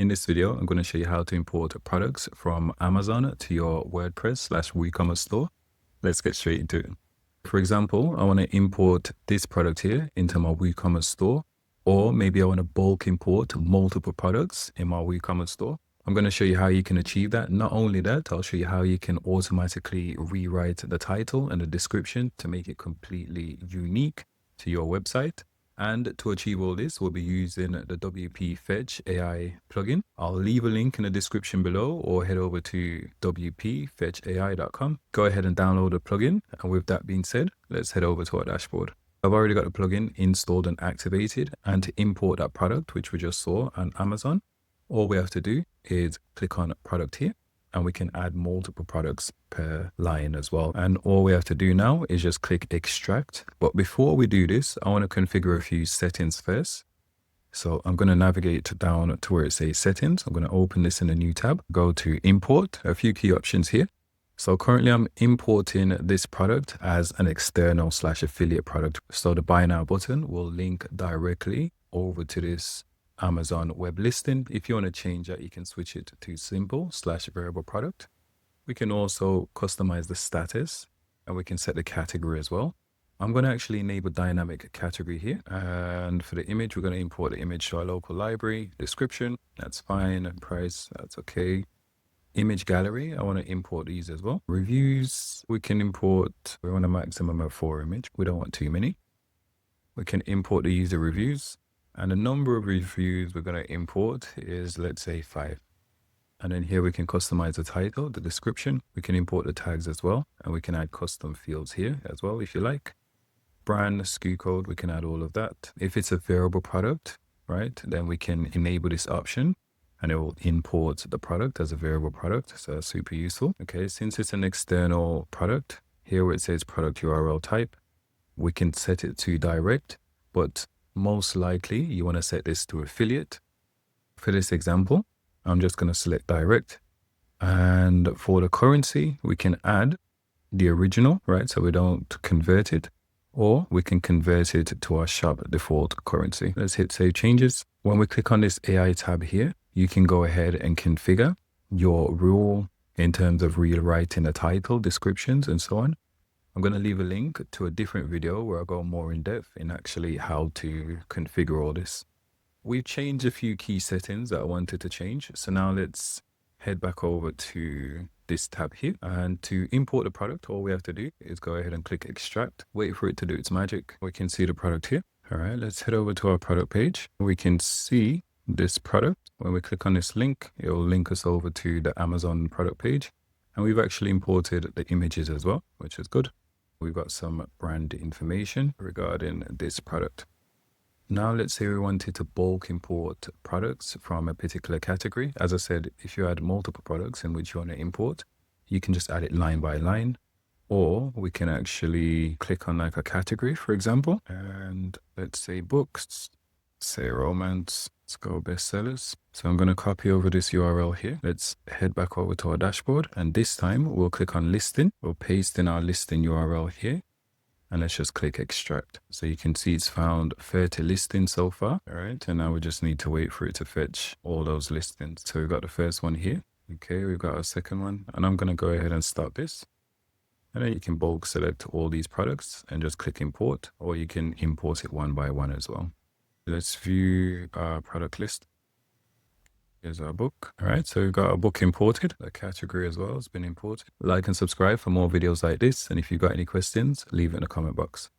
In this video, I'm going to show you how to import products from Amazon to your WordPress/WooCommerce store. Let's get straight into it. For example, I want to import this product here into my WooCommerce store, or maybe I want to bulk import multiple products in my WooCommerce store. I'm going to show you how you can achieve that. Not only that, I'll show you how you can automatically rewrite the title and the description to make it completely unique to your website. And to achieve all this, we'll be using the WP Fetch AI plugin. I'll leave a link in the description below, or head over to wpfetchai.com. Go ahead and download the plugin. And with that being said, let's head over to our dashboard. I've already got the plugin installed and activated. And to import that product, which we just saw on Amazon, all we have to do is click on product here, and we can add multiple products per line as well. And all we have to do now is just click extract. But before we do this, I want to configure a few settings first. So I'm going to navigate down to where it says settings. I'm going to open this in a new tab, go to import, a few key options here. So currently I'm importing this product as an external/affiliate product. So the buy now button will link directly over to this Amazon web listing. If you want to change that, you can switch it to simple/variable product. We can also customize the status, and we can set the category as well. I'm going to actually enable dynamic category here. And for the image, we're going to import the image to our local library. Description, that's fine. Price, that's okay. Image gallery, I want to import these as well. Reviews, we can import, we want a maximum of 4 images. We don't want too many. We can import the user reviews. And the number of reviews we're going to import is, let's say, 5. And then here we can customize the title, the description. We can import the tags as well. And we can add custom fields here as well, if you like. Brand, SKU code, we can add all of that. If it's a variable product, right, then we can enable this option and it will import the product as a variable product. So that's super useful. Okay, since it's an external product, here where it says product URL type, we can set it to direct, but most likely you want to set this to affiliate. For this example, I'm just going to select direct. And for the currency, we can add the original, right? So we don't convert it, or we can convert it to our shop default currency. Let's hit save changes. When we click on this AI tab here, you can go ahead and configure your rule in terms of rewriting the title, descriptions, and so on. I'm going to leave a link to a different video where I go more in depth in actually how to configure all this. We've changed a few key settings that I wanted to change. So now let's head back over to this tab here. And to import the product, all we have to do is go ahead and click extract, wait for it to do its magic. We can see the product here. All right, let's head over to our product page. We can see this product. When we click on this link, it will link us over to the Amazon product page. And we've actually imported the images as well, which is good. We've got some brand information regarding this product. Now, let's say we wanted to bulk import products from a particular category. As I said, if you add multiple products in which you want to import, you can just add it line by line, or we can actually click on like a category, for example, and let's say books, say romance. Let's go bestsellers. So I'm going to copy over this URL here. Let's head back over to our dashboard. And this time we'll click on listing. We'll paste in our listing URL here. And let's just click extract. So you can see it's found 30 listings so far. All right. And now we just need to wait for it to fetch all those listings. So we've got the first one here. Okay. We've got our second one. And I'm going to go ahead and start this. And then you can bulk select all these products and just click import, or you can import it one by one as well. Let's view our product list. Here's our book. All right, so we've got our book imported. The category as well has been imported. Like and subscribe for more videos like this. And if you've got any questions, leave it in the comment box.